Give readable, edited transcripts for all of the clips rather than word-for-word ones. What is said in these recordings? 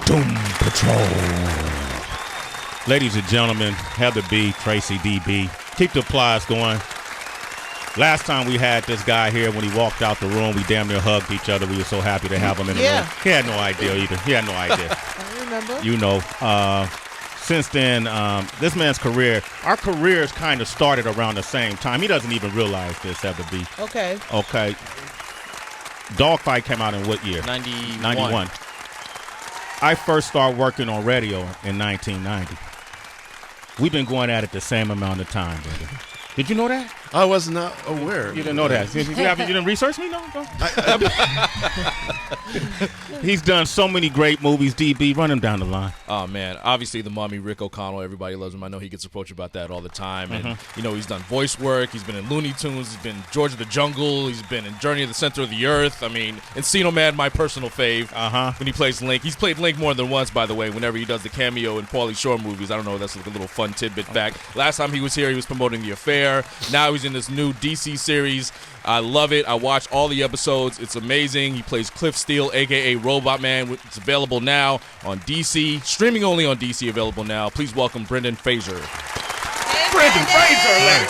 Doom Patrol. Ladies and gentlemen, Heather B, Tracy DB. Keep the applause going. Last time we had this guy here, when he walked out the room, we damn near hugged each other. We were so happy to have him in the room. He had no idea either. He had no idea. I remember. You know, since then, this man's career, our careers kind of started around the same time. He doesn't even realize this, Heather B. Okay. Dogfight came out in what year? 91. I first started working on radio in 1990. We've been going at it the same amount of time, brother. Did you know that? I was not aware. You didn't know that. You didn't research me? No. He's done so many great movies. DB, run him down the line. Oh, man. Obviously, the Mummy, Rick O'Connell, everybody loves him. I know he gets approached about that all the time. And, you know, he's done voice work. He's been in Looney Tunes. He's been in George of the Jungle. He's been in Journey to the Center of the Earth. I mean, Encino Man, my personal fave, when he plays Link. He's played Link more than once, by the way, whenever he does the cameo in Pauly Shore movies. I don't know. That's like a little fun tidbit fact. Last time he was here, he was promoting The Affair. Now he's in this new DC series. I love it. I watched all the episodes. It's amazing. He plays Cliff Steele, a.k.a. Robot Man. It's available now on DC. Streaming only on DC, available now. Please welcome Brendan Fraser. Hey, Brendan Fraser.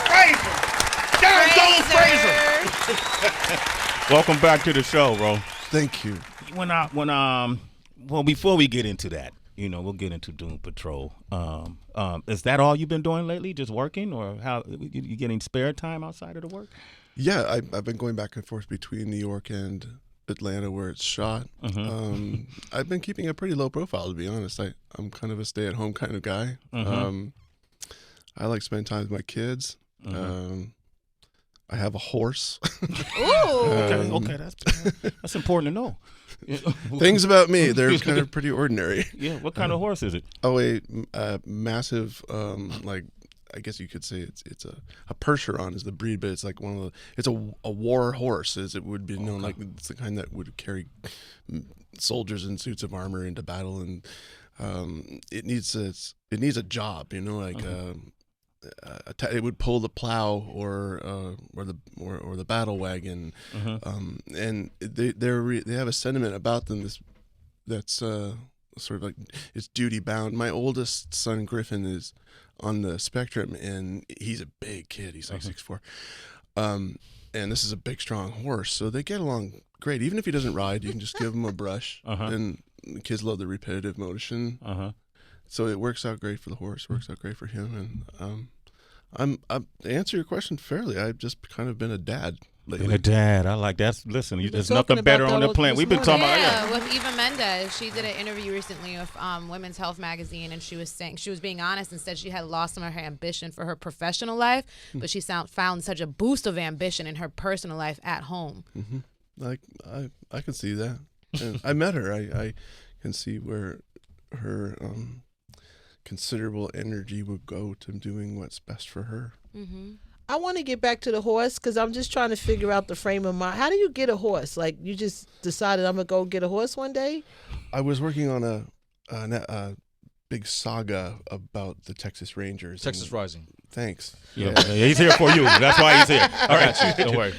Welcome back to the show, bro. Thank you. Well, before we get into that, you know, we'll get into Doom Patrol. Is that all you've been doing lately? Just working, or how you getting spare time outside of the work? Yeah, I've been going back and forth between New York and Atlanta, where it's shot. I've been keeping a pretty low profile, to be honest. I'm kind of a stay-at-home kind of guy. I like spending time with my kids. I have a horse. Ooh. Okay, that's important to know. Things about me, they're kind of pretty ordinary. Yeah, what kind of horse is it? Oh, a massive, like, I guess you could say it's a Percheron is the breed, but it's like it's a war horse, as it would be known. Like, it's the kind that would carry soldiers in suits of armor into battle, and it needs a job, you know, like. It would pull the plow or the battle wagon, and they have a sentiment about them that's sort of like it's duty bound. My oldest son Griffin is on the spectrum, and he's a big kid. He's like 6'4", and this is a big, strong horse, so they get along great. Even if he doesn't ride, you can just give him a brush, and the kids love the repetitive motion. So it works out great for the horse, works out great for him, and I'm to answer your question fairly, I've just kind of been a dad lately. Been a dad, I like that. Listen, there's nothing better on the planet. We've been talking about with Eva Mendes. She did an interview recently with Women's Health magazine, and she was saying she was being honest and said she had lost some of her ambition for her professional life, but she found such a boost of ambition in her personal life at home. Like I can see that. And I met her. I can see where her considerable energy would go to doing what's best for her. I want to get back to the horse because I'm just trying to figure out the frame of mind. How do you get a horse? Like, you just decided I'm going to go get a horse one day? I was working on a big saga about the Texas Rangers. Texas Rising. Thanks. Yeah, he's here for you. That's why he's here. All right, don't worry.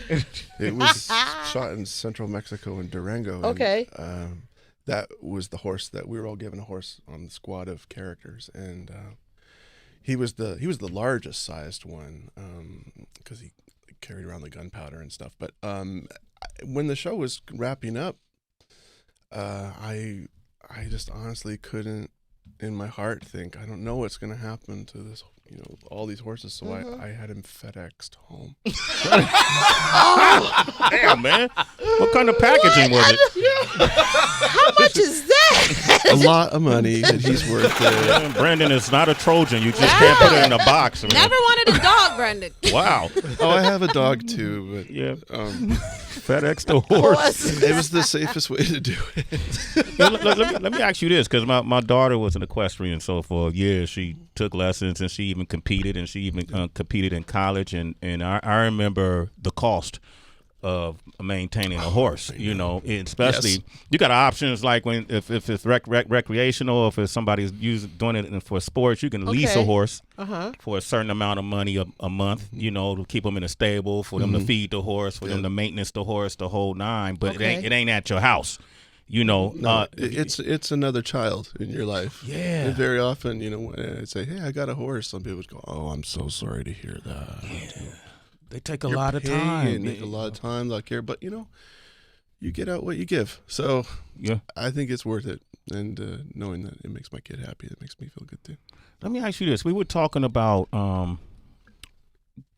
It was shot in central Mexico in Durango. Okay. And, that was the horse that we were all given a horse on the squad of characters, and he was the largest sized one because he carried around the gunpowder and stuff. But when the show was wrapping up, I just honestly couldn't in my heart think, I don't know what's going to happen to this, you know, all these horses. So I had him FedExed home. Damn, man. What kind of packaging was it? How much is that? A lot of money that he's worth. Brandon is not a Trojan. You just can't put it in a box. Man. Never wanted a dog, Brendan. Wow. Oh, I have a dog too, but yeah. FedEx the horse. It was the safest way to do it. Let me ask you this, because my daughter was an equestrian, so for years she took lessons and she even competed, and she even competed in college, and I remember the cost of maintaining a horse, you know, especially you got options like when if it's recreational, if it's somebody's doing it for sports, you can lease a horse for a certain amount of money a month, you know, to keep them in a stable, for them to feed the horse, for them to maintenance the horse, the whole nine. But it ain't at your house. You know, No, it's another child in your life. Yeah. And very often, when I say, "Hey, I got a horse," some people would go, "Oh, I'm so sorry to hear that." Yeah. They take a You're lot of time. Take a lot of time, like here, but you get out what you give. So Yeah. I think it's worth it, and knowing that it makes my kid happy, it makes me feel good too. Let me ask you this: we were talking about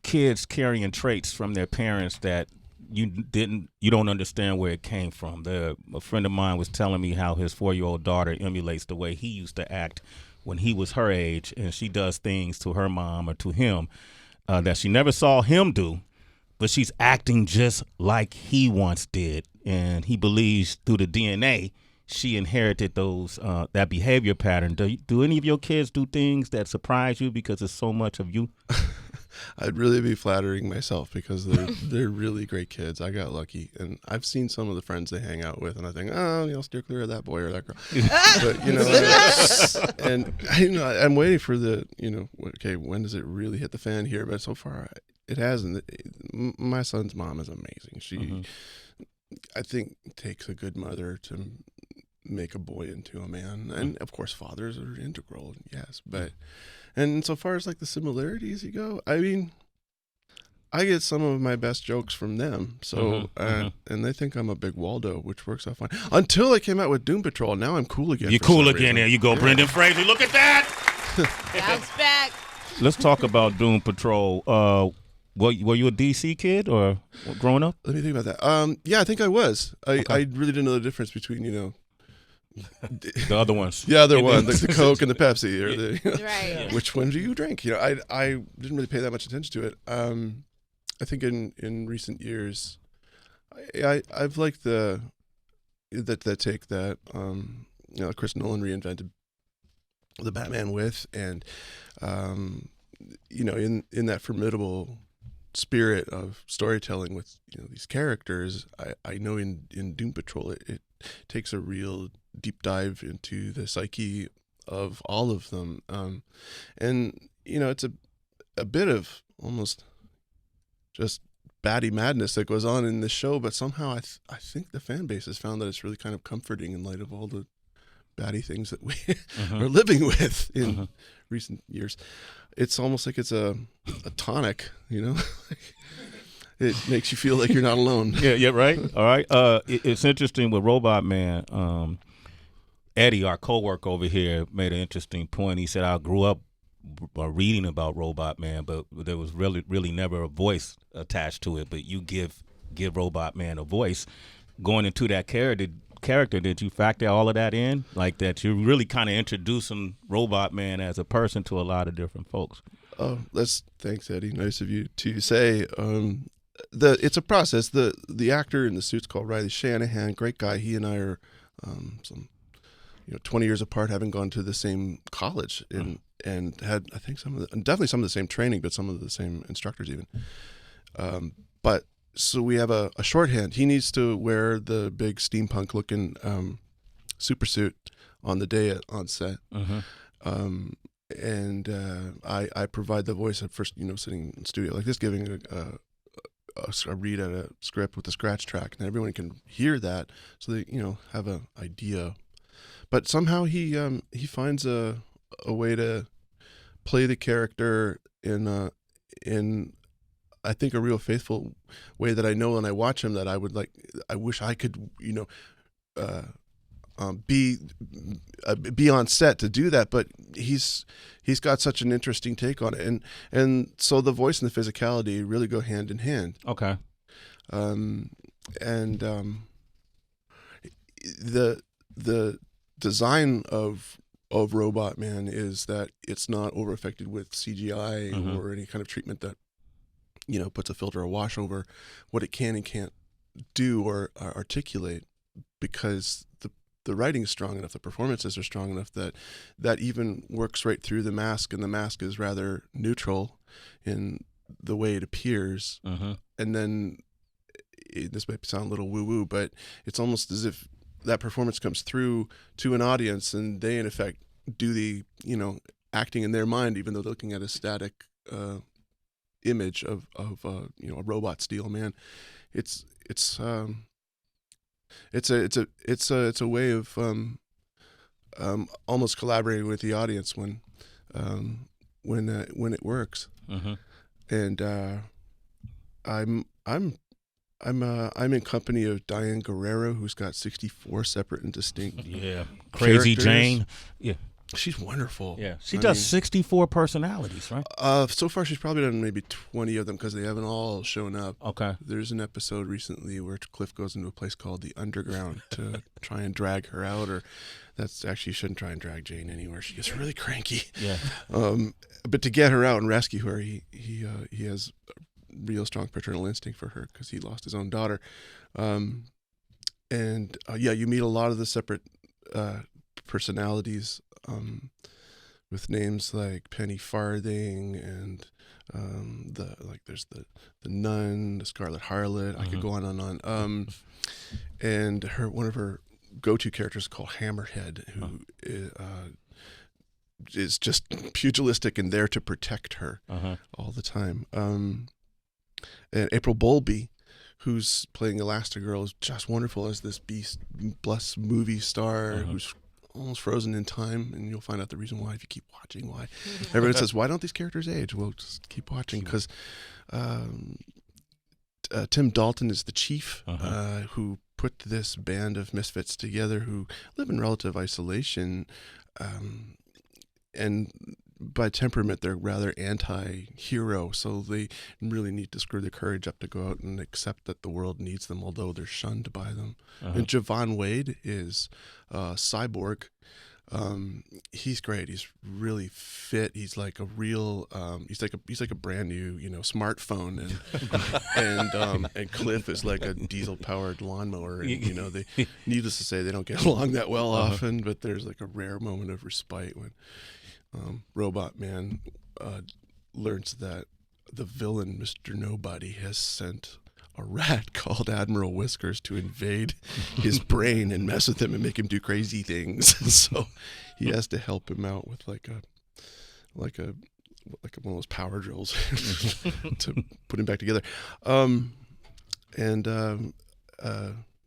kids carrying traits from their parents that you don't understand where it came from. A friend of mine was telling me how his 4-year-old daughter emulates the way he used to act when he was her age, and she does things to her mom or to him that she never saw him do, but she's acting just like he once did, and he believes through the DNA she inherited those that behavior pattern. Do any of your kids do things that surprise you because it's so much of you? I'd really be flattering myself because they're really great kids. I got lucky, and I've seen some of the friends they hang out with, and I think, steer clear of that boy or that girl. But and I'm waiting for the okay, when does it really hit the fan here? But so far, it hasn't. My son's mom is amazing. She, I think, takes a good mother to make a boy into a man, and of course, fathers are integral. Yes, but. And so far as like the similarities you go, I mean, I get some of my best jokes from them. So, and they think I'm a big Waldo, which works out fine. Until I came out with Doom Patrol, now I'm cool again. You're cool again. There you go, Brendan Fraser. Look at that. Bounce back. Let's talk about Doom Patrol. Were you a DC kid or growing up? Let me think about that. Yeah, I think I was. I really didn't know the difference between the other ones. Yeah, there was like the Coke and the Pepsi, or Right. Which one do you drink? I didn't really pay that much attention to it. I think in recent years, I've liked that take that Chris Nolan reinvented the Batman with, and in that formidable spirit of storytelling with these characters, I know in Doom Patrol it takes a real deep dive into the psyche of all of them, and it's a bit of almost just batty madness that goes on in this show, but somehow I think the fan base has found that it's really kind of comforting in light of all the batty things that we are living with in recent years. It's almost like it's a tonic, It makes you feel like you're not alone. Yeah, right. All right. It's interesting with Robot Man. Eddie, our coworker over here, made an interesting point. He said, "I grew up reading about Robot Man, but there was really never a voice attached to it. But you give Robot Man a voice. Going into that character, did you factor all of that in? Like that, you're really kind of introducing Robot Man as a person to a lot of different folks." Oh, thanks, Eddie. Nice of you to say. It's a process. The actor in the suit's called Riley Shanahan. Great guy. He and I are 20 years apart, having gone to the same college and had, I think, definitely some of the same training, but some of the same instructors even. But so we have a shorthand. He needs to wear the big steampunk looking super suit on the day on set. And I provide the voice at first, sitting in the studio like this, giving a read at a script with a scratch track, and everyone can hear that, so they have an idea. But somehow he finds a way to play the character in I think a real faithful way that I know when I watch him that I would like. I wish I could be on set to do that, but he's got such an interesting take on it, and so the voice and the physicality really go hand in hand. Okay. The design of Robot Man is that it's not over affected with CGI or any kind of treatment that puts a filter or wash over what it can and can't do or articulate, because the writing is strong enough, the performances are strong enough that even works right through the mask, and the mask is rather neutral in the way it appears. And then this might sound a little woo-woo, but it's almost as if that performance comes through to an audience, and they in effect do the acting in their mind, even though they're looking at a static image of a robot steel man. It's it's a way of almost collaborating with the audience when it works. Mm-hmm. And I'm in company of Diane Guerrero, who's got 64 separate and distinct Crazy characters. Jane. Yeah. She's wonderful. Yeah. She does 64 personalities, right? So far, she's probably done maybe 20 of them because they haven't all shown up. Okay. There's an episode recently where Cliff goes into a place called the Underground to try and drag her out, or that's actually, you shouldn't try and drag Jane anywhere. She gets really cranky. Yeah. But to get her out and rescue her, he has a real strong paternal instinct for her because he lost his own daughter. You meet a lot of the separate personalities with names like Penny Farthing and there's the nun, the Scarlet Harlot. I could go on and on. And one of her go-to characters is called Hammerhead, who is just pugilistic and there to protect her all the time. And April Bowlby, who's playing Elastigirl, is just wonderful as this Beast Plus movie star who's almost frozen in time, and you'll find out the reason why if you keep watching. Why everyone says, why don't these characters age? Well, just keep watching, because Tim Dalton is the chief who put this band of misfits together who live in relative isolation, and by temperament they're rather anti-hero, so they really need to screw their courage up to go out and accept that the world needs them, although they're shunned by them. And Javon Wade is Cyborg. He's great. He's really fit. He's like a real he's like a brand new, smartphone, and Cliff is like a diesel powered lawnmower, and they, needless to say, they don't get along that well often, but there's like a rare moment of respite when Robot Man learns that the villain, Mr. Nobody, has sent a rat called Admiral Whiskers to invade his brain and mess with him and make him do crazy things. So he has to help him out with like one of those power drills to put him back together.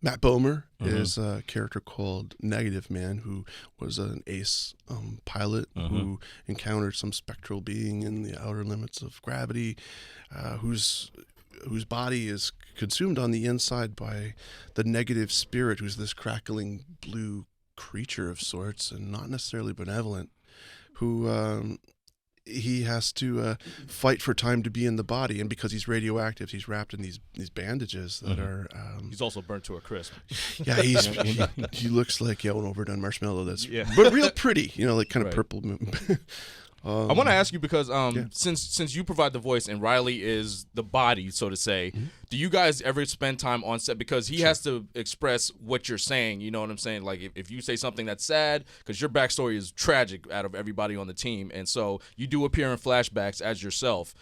Matt Bomer is a character called Negative Man, who was an ace pilot who encountered some spectral being in the outer limits of gravity, whose body is consumed on the inside by the negative spirit, who's this crackling blue creature of sorts and not necessarily benevolent, who he has to fight for time to be in the body, and because he's radioactive, he's wrapped in these bandages that are. He's also burnt to a crisp. Yeah, he looks like an overdone marshmallow. But real pretty, like kind of purple. I want to ask you because since you provide the voice and Riley is the body, so to say, do you guys ever spend time on set? Because he has to express what you're saying, you know what I'm saying? Like if you say something that's sad, because your backstory is tragic out of everybody on the team, and so you do appear in flashbacks as yourself.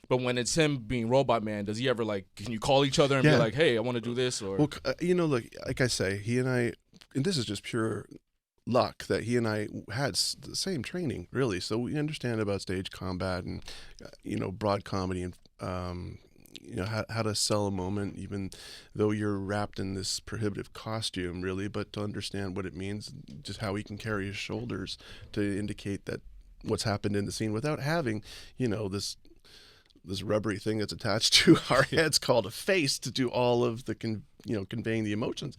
But when it's him being Robot Man, does he ever can you call each other and be like, hey, I want to do this? Or like I say, he and I, and this is just pure luck that he and I had the same training, really, so we understand about stage combat and broad comedy and how to sell a moment even though you're wrapped in this prohibitive costume, really, but to understand what it means, just how he can carry his shoulders to indicate that what's happened in the scene without having this rubbery thing that's attached to our heads called a face to do all of the conveying the emotions.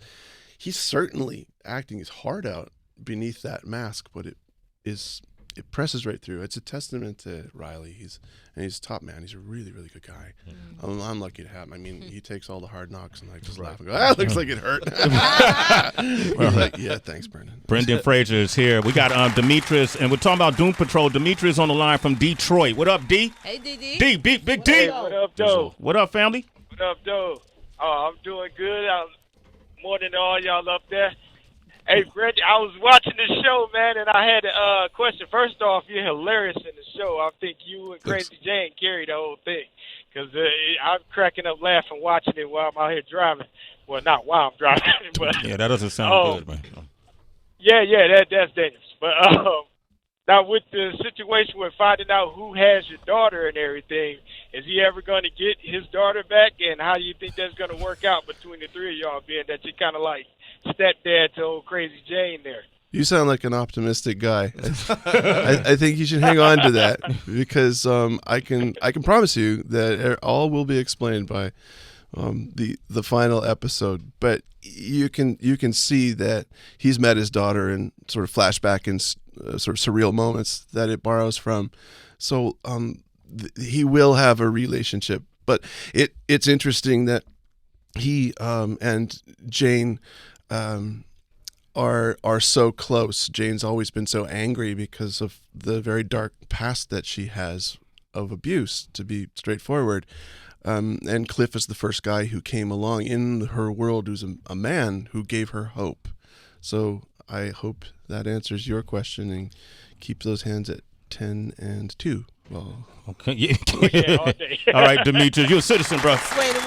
He's certainly acting his heart out beneath that mask, but it presses right through. It's a testament to Riley. He's top man. He's a really, really good guy. I'm lucky to have him. I mean, he takes all the hard knocks, and I just laugh and go, looks like it hurt. He's like, yeah, thanks, Brendan. Brendan Fraser is here. We got Demetrius, and we're talking about Doom Patrol. Demetrius on the line from Detroit. What up, D? Hey, DD. D, Big D. Hey, what up, Doe? What up, family? What up, Doe? Oh, I'm doing good. More than all y'all up there. Hey, Brendan, I was watching the show, man, and I had a question. First off, you're hilarious in the show. I think you and Crazy Jane carried the whole thing, because I'm cracking up laughing watching it while I'm out here driving. Well, not while I'm driving, but yeah, that doesn't sound good, man. Yeah, that's dangerous. But Now, with the situation with finding out who has your daughter and everything, is he ever going to get his daughter back? And how do you think that's going to work out between the three of y'all, being that you're kind of like stepdad to old Crazy Jane there? You sound like an optimistic guy. I think you should hang on to that because I can promise you that all will be explained by the final episode. But you can see that he's met his daughter in sort of flashback and sort of surreal moments that it borrows from. So he will have a relationship. But it's interesting that he and Jane are so close. Jane's always been so angry because of the very dark past that she has of abuse, to be straightforward. And Cliff is the first guy who came along in her world who's a man who gave her hope. So I hope that answers your question and keep those hands at 10 and 2. Well, okay. Yeah. All right, Demetrius, you're a citizen, bro.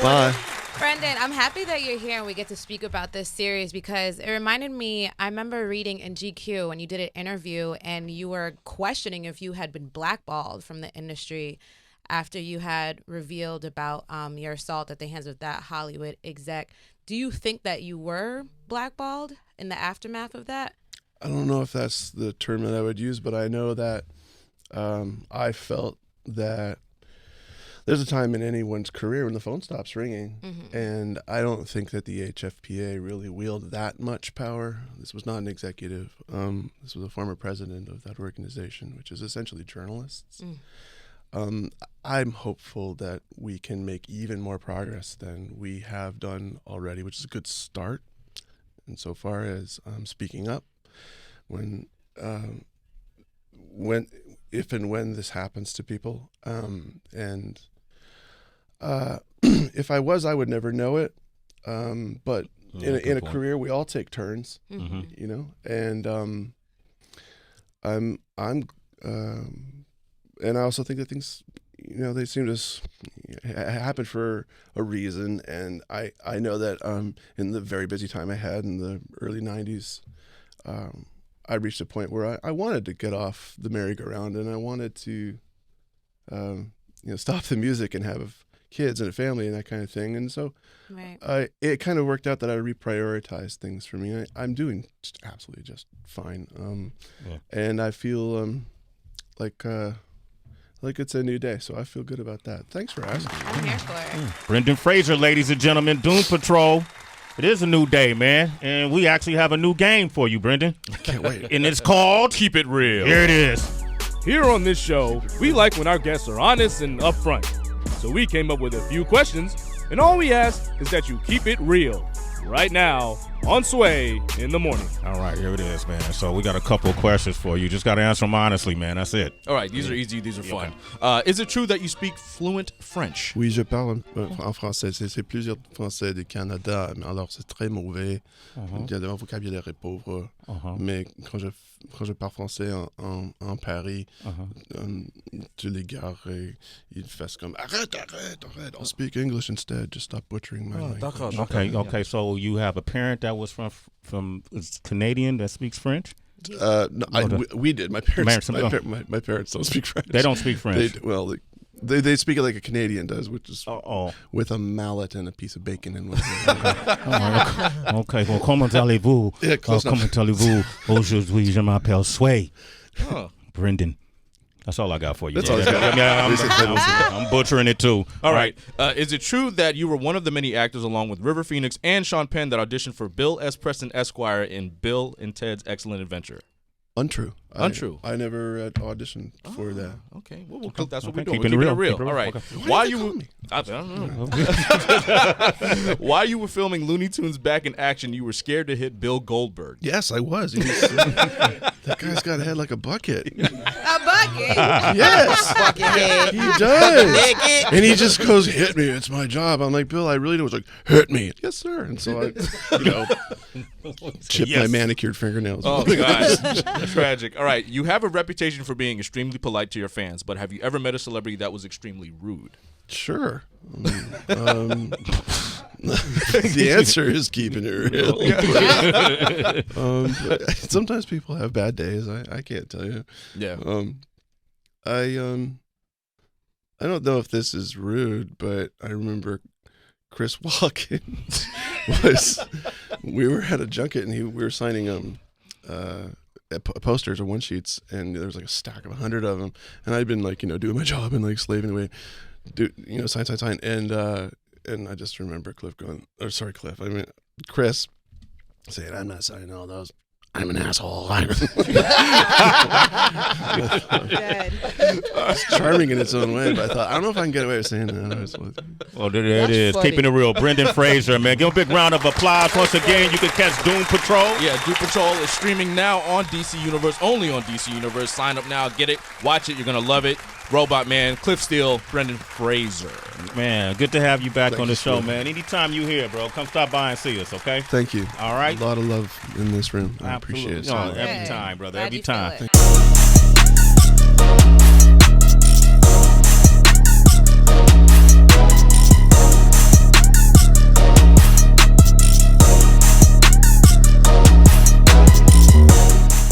Bye. Brendan, I'm happy that you're here and we get to speak about this series because it reminded me, I remember reading in GQ when you did an interview and you were questioning if you had been blackballed from the industry after you had revealed about your assault at the hands of that Hollywood exec. Do you think that you were blackballed in the aftermath of that? I don't know if that's the term that I would use, but I know that I felt that there's a time in anyone's career when the phone stops ringing, and I don't think that the HFPA really wielded that much power. This was not an executive. This was a former president of that organization, which is essentially journalists. I'm hopeful that we can make even more progress than we have done already, which is a good start. And so far as speaking up, if and when this happens to people, and if I would never know it. But in a career, we all take turns, you know, and and I also think that things, you know, they seem to happen for a reason. And I know that in the very busy time I had in the early 90s, I reached a point where I wanted to get off the merry-go-round and I wanted to, stop the music and have kids and a family and that kind of thing. And so it kind of worked out that I reprioritized things for me. I'm doing absolutely just fine. And I feel like it's a new day, so I feel good about that. Thanks for asking. I'm here for it. Brendan Fraser, ladies and gentlemen, Doom Patrol. It is a new day, man, and we actually have a new game for you, Brendan. Can't wait. And it's called Keep It Real. Here it is. Here on this show, we like when our guests are honest and upfront. So we came up with a few questions, and all we ask is that you keep it real. Right now on Sway in the Morning. All right, here it is, man. So we got a couple of questions for you. Just got to answer them honestly, man. That's it. All right, these are easy. These are fun. Is it true that you speak fluent French? Oui, je parle en français. C'est plusieurs français du Canada, alors c'est très mauvais. Il y a un vocabulaire est pauvre. Mais quand je parle français en Paris, tu les gares et ils font comme arrête. I'll speak English instead. Just stop butchering my language. Okay. So you have a parent that was from Canadian that speaks French? No, we did. My parents don't speak French. They don't speak French. They speak it like a Canadian does, which is with a mallet and a piece of bacon in one. Okay. Well, comment allez-vous? Yeah, close enough. Comment allez-vous? Aujourd'hui, je m'appelle Sway. Brendan. That's all I got for you. That's all I got. I'm butchering it too. All right. Is it true that you were one of the many actors along with River Phoenix and Sean Penn that auditioned for Bill S. Preston Esquire in Bill and Ted's Excellent Adventure? Untrue. Untrue. I never auditioned for that. Okay. Well, that's what we're doing. Keeping it real. All right. Okay. While you were filming Looney Tunes Back in Action, you were scared to hit Bill Goldberg. Yes, I was. That guy's got a head like a bucket. A bucket? Yes. Bucket head. He does. And he just goes, hit me. It's my job. I'm like, Bill, I really do. It's like, hit me. Yes, sir. And so I, chipped my manicured fingernails. Oh, God. Tragic. All right. You have a reputation for being extremely polite to your fans, but have you ever met a celebrity that was extremely rude? Sure. The answer is keeping it real. Sometimes people have bad days. I can't tell you. Yeah. I don't know if this is rude, but I remember Chris Walken we were at a junket and we were signing posters or one sheets, and there was like a stack of 100 of them, and I'd been like doing my job and like slaving away, sign, and I just remember Chris saying, "I'm not signing all those. I'm an asshole." It's charming in its own way, but I thought, I don't know if I can get away with saying that. Well, there it is. Funny. Keeping it real. Brendan Fraser, man. Give him a big round of applause. Once again, you can catch Doom Patrol. Yeah, Doom Patrol is streaming now on DC Universe, only on DC Universe. Sign up now, get it, watch it. You're going to love it. Robot Man, Cliff Steele, Brendan Fraser. Man, good to have you back Thank on the you, show, Steve. man. Anytime you here, bro, come stop by and see us, okay? Thank you. All right. A lot of love in this room. I Absolutely. appreciate it. No, So much. every Good. time, brother. Glad Every you feel time. it.